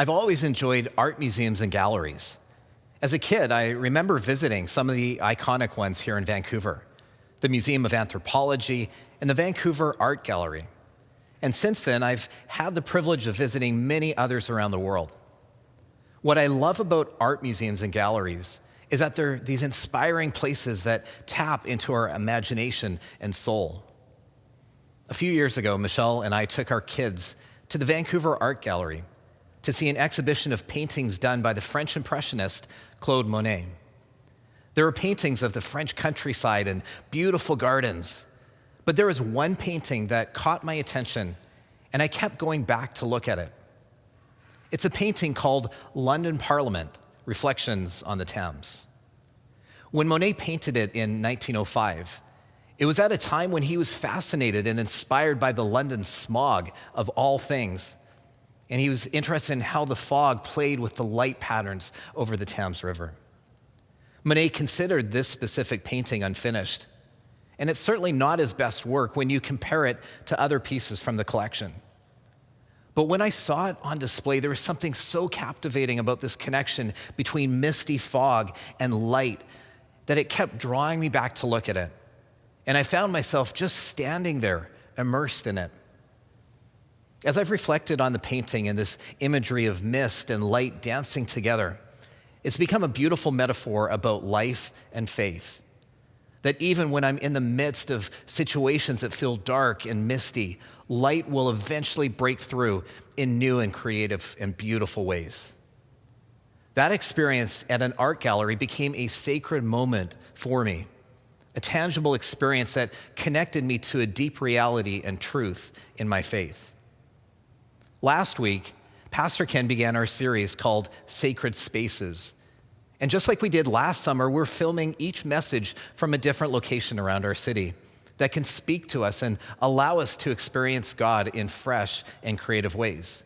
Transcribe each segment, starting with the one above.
I've always enjoyed art museums and galleries. As a kid, I remember visiting some of the iconic ones here in Vancouver, the Museum of Anthropology and the Vancouver Art Gallery. And since then, I've had the privilege of visiting many others around the world. What I love about art museums and galleries is that they're these inspiring places that tap into our imagination and soul. A few years ago, Michelle and I took our kids to the Vancouver Art Gallery to see an exhibition of paintings done by the French Impressionist Claude Monet. There were paintings of the French countryside and beautiful gardens, but there was one painting that caught my attention, and I kept going back to look at it. It's a painting called London Parliament, Reflections on the Thames. When Monet painted it in 1905, it was at a time when he was fascinated and inspired by the London smog of all things. And he was interested in how the fog played with the light patterns over the Thames River. Monet considered this specific painting unfinished, and it's certainly not his best work when you compare it to other pieces from the collection. But when I saw it on display, there was something so captivating about this connection between misty fog and light that it kept drawing me back to look at it. And I found myself just standing there, immersed in it. As I've reflected on the painting and this imagery of mist and light dancing together, it's become a beautiful metaphor about life and faith. That even when I'm in the midst of situations that feel dark and misty, light will eventually break through in new and creative and beautiful ways. That experience at an art gallery became a sacred moment for me, a tangible experience that connected me to a deep reality and truth in my faith. Last week, Pastor Ken began our series called Sacred Spaces. And just like we did last summer, we're filming each message from a different location around our city that can speak to us and allow us to experience God in fresh and creative ways.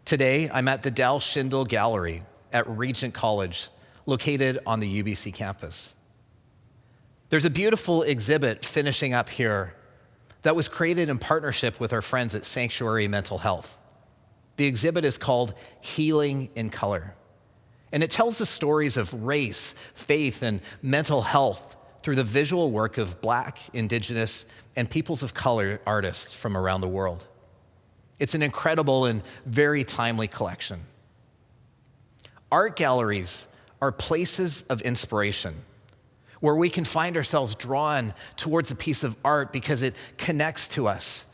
Today, I'm at the Dal Schindel Gallery at Regent College, located on the UBC campus. There's a beautiful exhibit finishing up here that was created in partnership with our friends at Sanctuary Mental Health. The exhibit is called Healing in Color, and it tells the stories of race, faith, and mental health through the visual work of Black, Indigenous, and peoples of color artists from around the world. It's an incredible and very timely collection. Art galleries are places of inspiration, where we can find ourselves drawn towards a piece of art because it connects to us,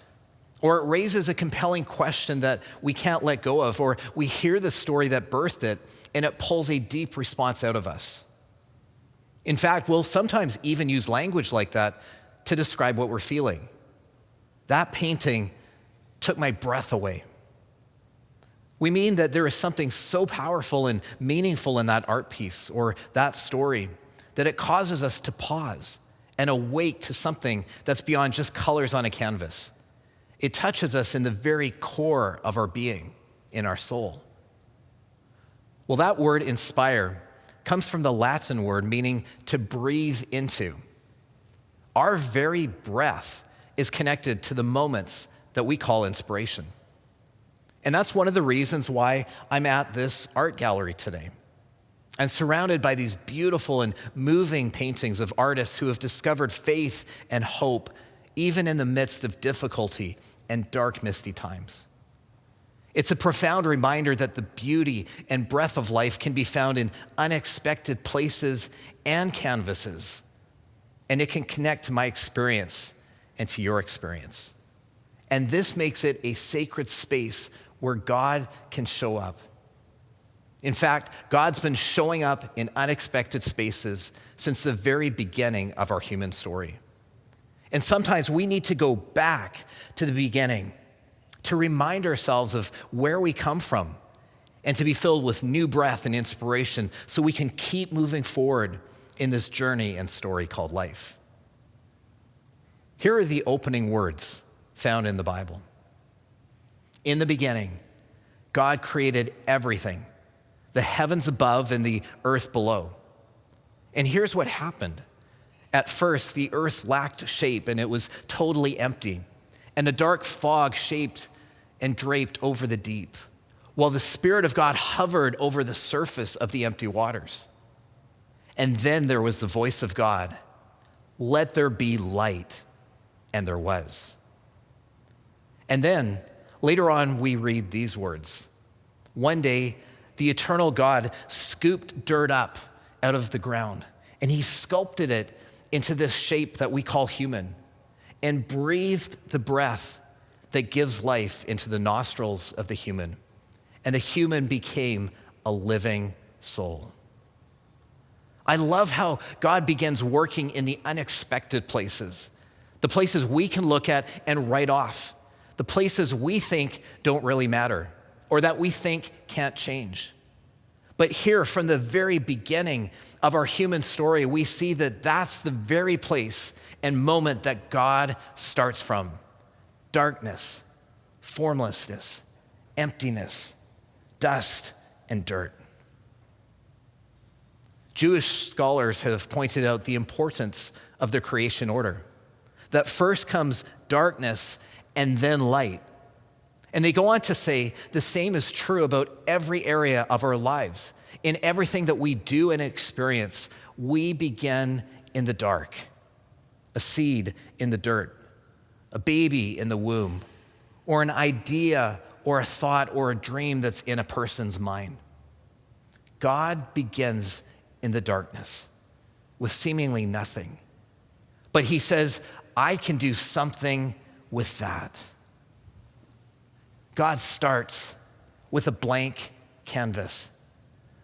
or it raises a compelling question that we can't let go of, or we hear the story that birthed it and it pulls a deep response out of us. In fact, we'll sometimes even use language like that to describe what we're feeling. That painting took my breath away. We mean that there is something so powerful and meaningful in that art piece or that story that it causes us to pause and awake to something that's beyond just colors on a canvas. It touches us in the very core of our being, in our soul. Well, that word inspire comes from the Latin word meaning to breathe into. Our very breath is connected to the moments that we call inspiration. And that's one of the reasons why I'm at this art gallery today. I'm surrounded by these beautiful and moving paintings of artists who have discovered faith and hope, even in the midst of difficulty and dark, misty times. It's a profound reminder that the beauty and breadth of life can be found in unexpected places and canvases, and it can connect to my experience and to your experience. And this makes it a sacred space where God can show up. In fact, God's been showing up in unexpected spaces since the very beginning of our human story. And sometimes we need to go back to the beginning to remind ourselves of where we come from and to be filled with new breath and inspiration so we can keep moving forward in this journey and story called life. Here are the opening words found in the Bible. In the beginning, God created everything, the heavens above and the earth below. And here's what happened. At first, the earth lacked shape and it was totally empty, and a dark fog shaped and draped over the deep, while the Spirit of God hovered over the surface of the empty waters. And then there was the voice of God, "Let there be light," and there was. And then later on, we read these words. One day, the eternal God scooped dirt up out of the ground, and he sculpted it into this shape that we call human, and breathed the breath that gives life into the nostrils of the human. And the human became a living soul. I love how God begins working in the unexpected places, the places we can look at and write off, the places we think don't really matter or that we think can't change. But here, from the very beginning of our human story, we see that that's the very place and moment that God starts from. Darkness, formlessness, emptiness, dust, and dirt. Jewish scholars have pointed out the importance of the creation order, that first comes darkness and then light. And they go on to say the same is true about every area of our lives. In everything that we do and experience, we begin in the dark. A seed in the dirt, a baby in the womb, or an idea or a thought or a dream that's in a person's mind. God begins in the darkness with seemingly nothing. But he says, I can do something with that. God starts with a blank canvas,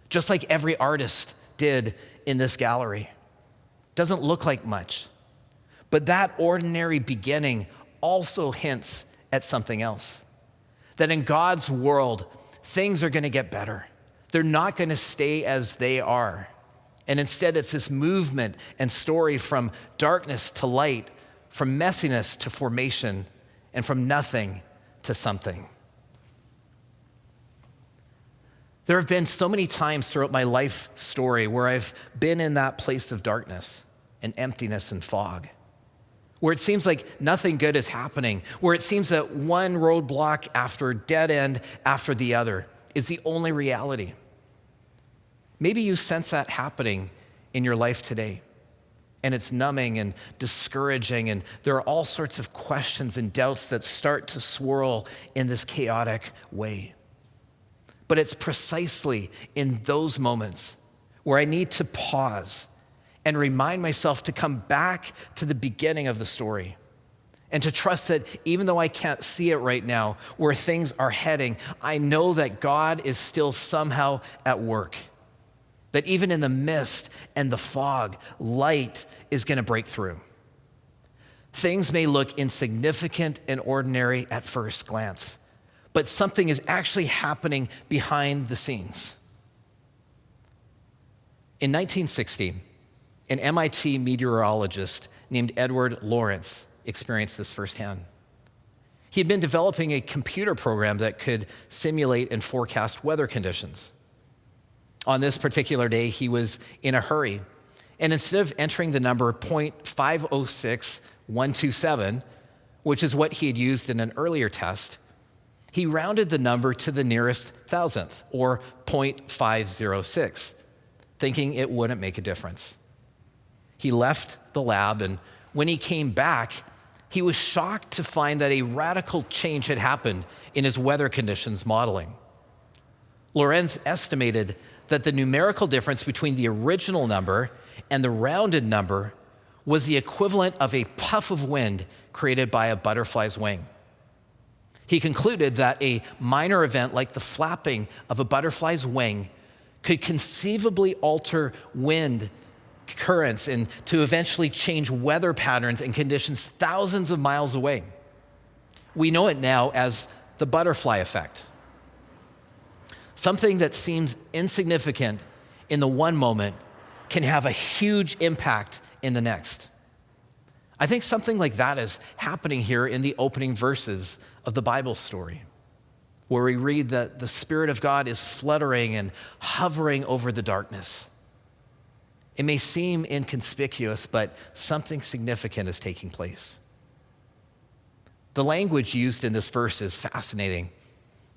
just like every artist did in this gallery. Doesn't look like much, but that ordinary beginning also hints at something else. That in God's world, things are going to get better. They're not going to stay as they are. And instead, it's this movement and story from darkness to light, from messiness to formation, and from nothing to something. There have been so many times throughout my life story where I've been in that place of darkness and emptiness and fog, where it seems like nothing good is happening, where it seems that one roadblock after dead end after the other is the only reality. Maybe you sense that happening in your life today, and it's numbing and discouraging, and there are all sorts of questions and doubts that start to swirl in this chaotic way. But it's precisely in those moments where I need to pause and remind myself to come back to the beginning of the story and to trust that even though I can't see it right now, where things are heading, I know that God is still somehow at work. That even in the mist and the fog, light is going to break through. Things may look insignificant and ordinary at first glance, but something is actually happening behind the scenes. In 1960, an MIT meteorologist named Edward Lorenz experienced this firsthand. He'd been developing a computer program that could simulate and forecast weather conditions. On this particular day, he was in a hurry, and instead of entering the number 0.506127, which is what he had used in an earlier test, he rounded the number to the nearest thousandth, or 0.506, thinking it wouldn't make a difference. He left the lab, and when he came back, he was shocked to find that a radical change had happened in his weather conditions modeling. Lorenz estimated that the numerical difference between the original number and the rounded number was the equivalent of a puff of wind created by a butterfly's wing. He concluded that a minor event like the flapping of a butterfly's wing could conceivably alter wind currents and to eventually change weather patterns and conditions thousands of miles away. We know it now as the butterfly effect. Something that seems insignificant in the one moment can have a huge impact in the next. I think something like that is happening here in the opening verses of the Bible story, where we read that the Spirit of God is fluttering and hovering over the darkness. It may seem inconspicuous, but something significant is taking place. The language used in this verse is fascinating.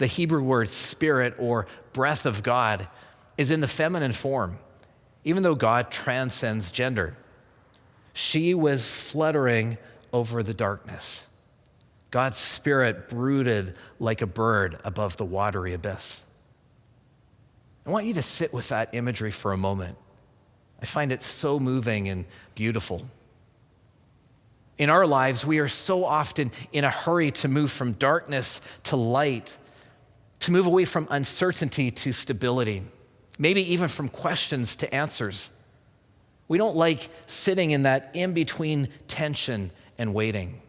The Hebrew word spirit or breath of God is in the feminine form, even though God transcends gender. She was fluttering over the darkness. God's spirit brooded like a bird above the watery abyss. I want you to sit with that imagery for a moment. I find it so moving and beautiful. In our lives, we are so often in a hurry to move from darkness to light, to move away from uncertainty to stability, maybe even from questions to answers. We don't like sitting in that in-between tension and waiting.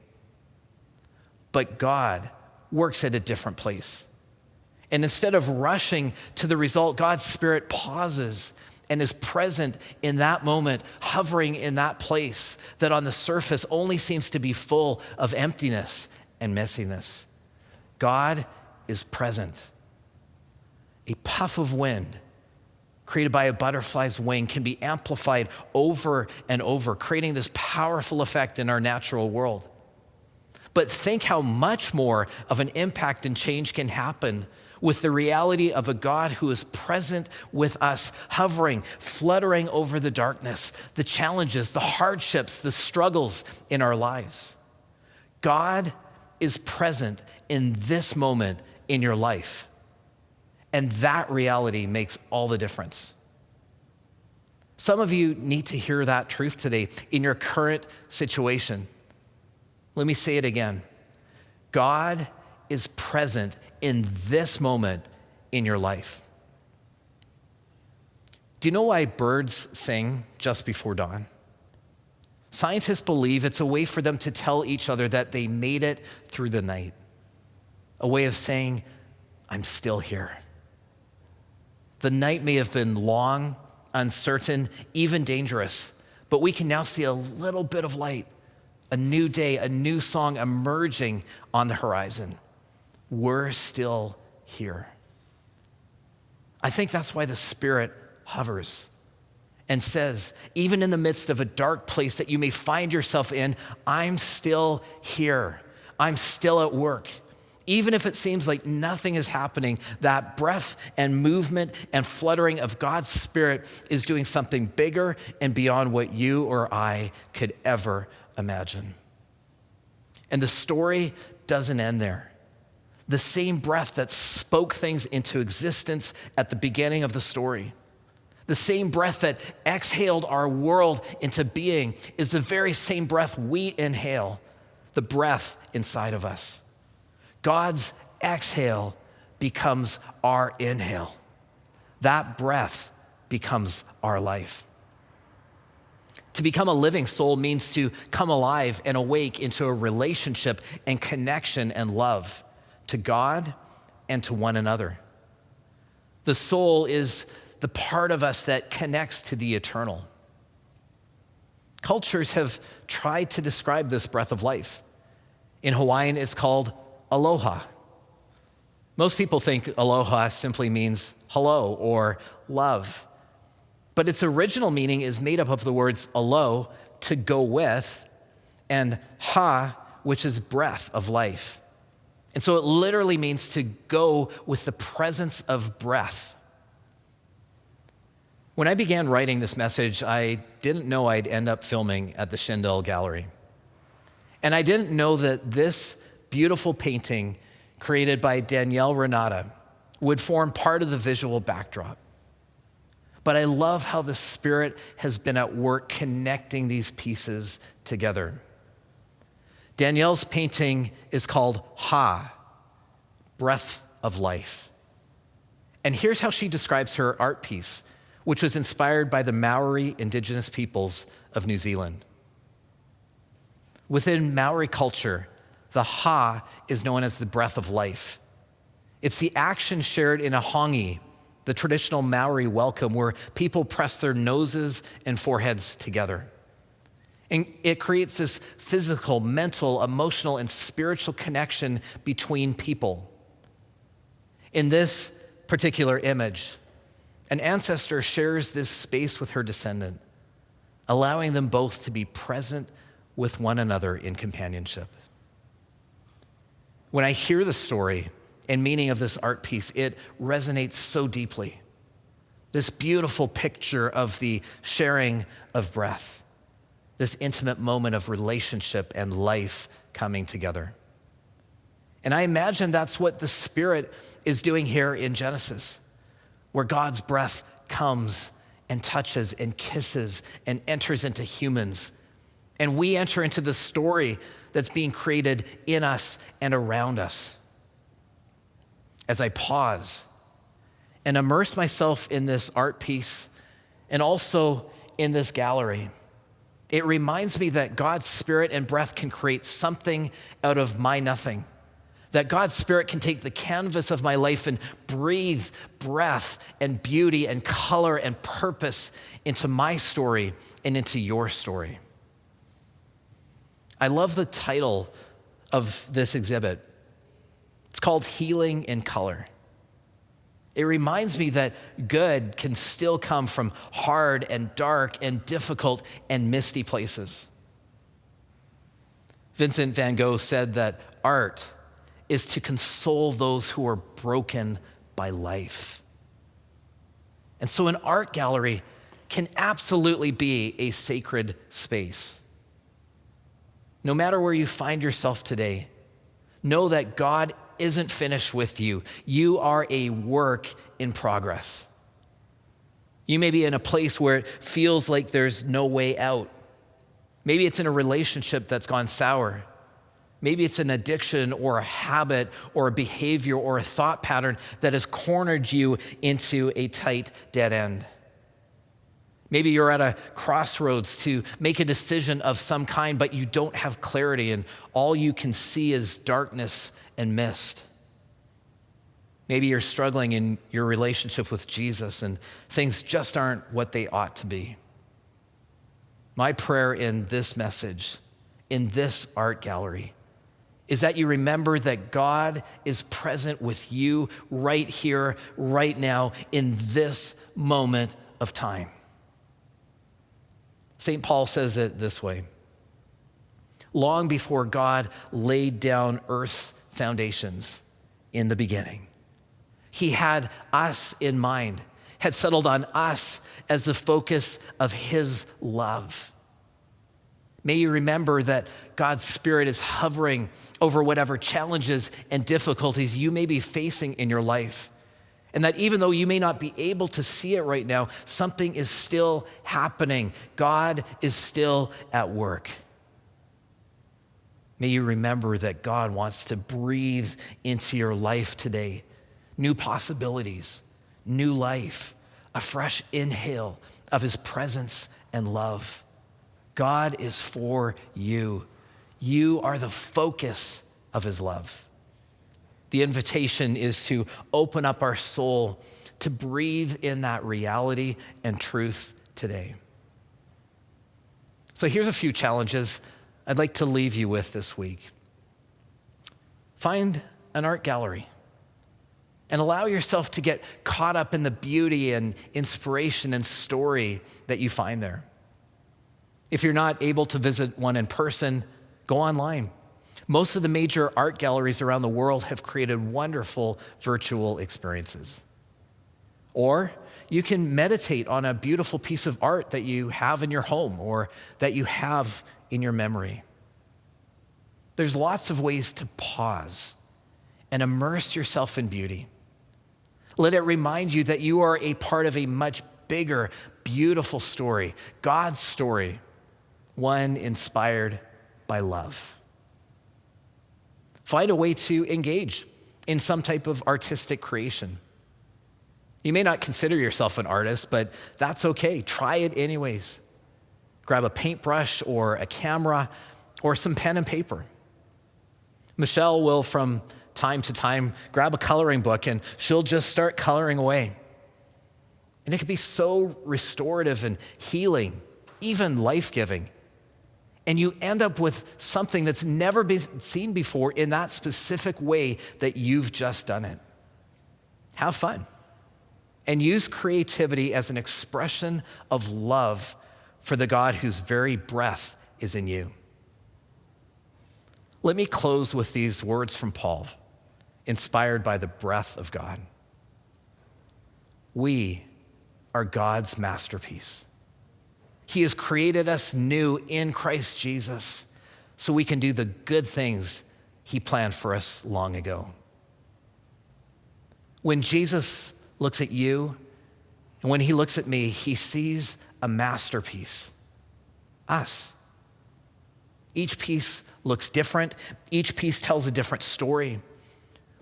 But God works at a different place. And instead of rushing to the result, God's Spirit pauses and is present in that moment, hovering in that place that on the surface only seems to be full of emptiness and messiness. God is present. A puff of wind created by a butterfly's wing can be amplified over and over, creating this powerful effect in our natural world. But think how much more of an impact and change can happen with the reality of a God who is present with us, hovering, fluttering over the darkness, the challenges, the hardships, the struggles in our lives. God is present in this moment in your life. And that reality makes all the difference. Some of you need to hear that truth today in your current situation. Let me say it again. God is present in this moment in your life. Do you know why birds sing just before dawn? Scientists believe it's a way for them to tell each other that they made it through the night. A way of saying, I'm still here. The night may have been long, uncertain, even dangerous, but we can now see a little bit of light, a new day, a new song emerging on the horizon. We're still here. I think that's why the Spirit hovers and says, even in the midst of a dark place that you may find yourself in, I'm still here. I'm still at work. Even if it seems like nothing is happening, that breath and movement and fluttering of God's Spirit is doing something bigger and beyond what you or I could ever imagine. And the story doesn't end there. The same breath that spoke things into existence at the beginning of the story, the same breath that exhaled our world into being, is the very same breath we inhale, the breath inside of us. God's exhale becomes our inhale. That breath becomes our life. To become a living soul means to come alive and awake into a relationship and connection and love to God and to one another. The soul is the part of us that connects to the eternal. Cultures have tried to describe this breath of life. In Hawaiian, it's called aloha. Most people think aloha simply means hello or love. But its original meaning is made up of the words alo, to go with, and ha, which is breath of life. And so it literally means to go with the presence of breath. When I began writing this message, I didn't know I'd end up filming at the Schindel Gallery. And I didn't know that this beautiful painting created by Danielle Renata would form part of the visual backdrop. But I love how the Spirit has been at work connecting these pieces together. Danielle's painting is called Ha, Breath of Life. And here's how she describes her art piece, which was inspired by the Maori indigenous peoples of New Zealand. Within Maori culture, the Ha is known as the breath of life. It's the action shared in a hongi, the traditional Maori welcome where people press their noses and foreheads together. And it creates this physical, mental, emotional, and spiritual connection between people. In this particular image, an ancestor shares this space with her descendant, allowing them both to be present with one another in companionship. When I hear the story and meaning of this art piece, it resonates so deeply. This beautiful picture of the sharing of breath, this intimate moment of relationship and life coming together. And I imagine that's what the Spirit is doing here in Genesis, where God's breath comes and touches and kisses and enters into humans. And we enter into the story that's being created in us and around us. As I pause and immerse myself in this art piece and also in this gallery, it reminds me that God's Spirit and breath can create something out of my nothing. That God's Spirit can take the canvas of my life and breathe breath and beauty and color and purpose into my story and into your story. I love the title of this exhibit. It's called Healing in Color. It reminds me that good can still come from hard and dark and difficult and misty places. Vincent van Gogh said that art is to console those who are broken by life. And so an art gallery can absolutely be a sacred space. No matter where you find yourself today, know that God isn't finished with you. You are a work in progress. You may be in a place where it feels like there's no way out. Maybe it's in a relationship that's gone sour. Maybe it's an addiction or a habit or a behavior or a thought pattern that has cornered you into a tight dead end. Maybe you're at a crossroads to make a decision of some kind, but you don't have clarity and all you can see is darkness and mist. Maybe you're struggling in your relationship with Jesus and things just aren't what they ought to be. My prayer in this message, in this art gallery, is that you remember that God is present with you right here, right now, in this moment of time. St. Paul says it this way: long before God laid down earth's foundations in the beginning, he had us in mind, had settled on us as the focus of his love. May you remember that God's Spirit is hovering over whatever challenges and difficulties you may be facing in your life. And that even though you may not be able to see it right now, something is still happening. God is still at work. May you remember that God wants to breathe into your life today new possibilities, new life, a fresh inhale of his presence and love. God is for you. You are the focus of his love. The invitation is to open up our soul to breathe in that reality and truth today. So here's a few challenges I'd like to leave you with this week. Find an art gallery and allow yourself to get caught up in the beauty and inspiration and story that you find there. If you're not able to visit one in person, go online. Most of the major art galleries around the world have created wonderful virtual experiences. Or you can meditate on a beautiful piece of art that you have in your home or that you have in your memory. There's lots of ways to pause and immerse yourself in beauty. Let it remind you that you are a part of a much bigger, beautiful story, God's story, one inspired by love. Find a way to engage in some type of artistic creation. You may not consider yourself an artist, but that's okay. Try it anyways. Grab a paintbrush or a camera or some pen and paper. Michelle will, from time to time, grab a coloring book and she'll just start coloring away. And it can be so restorative and healing, even life-giving. And you end up with something that's never been seen before in that specific way that you've just done it. Have fun. And use creativity as an expression of love for the God whose very breath is in you. Let me close with these words from Paul inspired by the breath of God. We are God's masterpiece. He has created us new in Christ Jesus so we can do the good things he planned for us long ago. When Jesus looks at you and when he looks at me, he sees a masterpiece, us. Each piece looks different. Each piece tells a different story.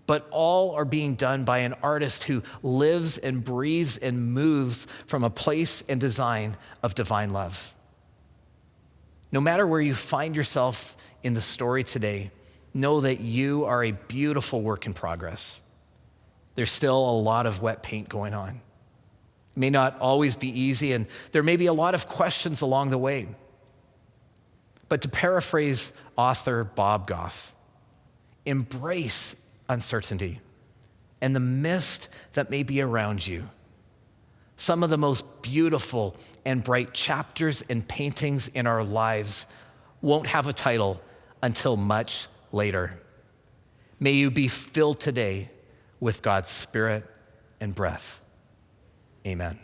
But all are being done by an artist who lives and breathes and moves from a place and design of divine love. No matter where you find yourself in the story today, know that you are a beautiful work in progress. There's still a lot of wet paint going on. It may not always be easy, and there may be a lot of questions along the way. But to paraphrase author Bob Goff, embrace uncertainty and the mist that may be around you. Some of the most beautiful and bright chapters and paintings in our lives won't have a title until much later. May you be filled today with God's Spirit and breath. Amen.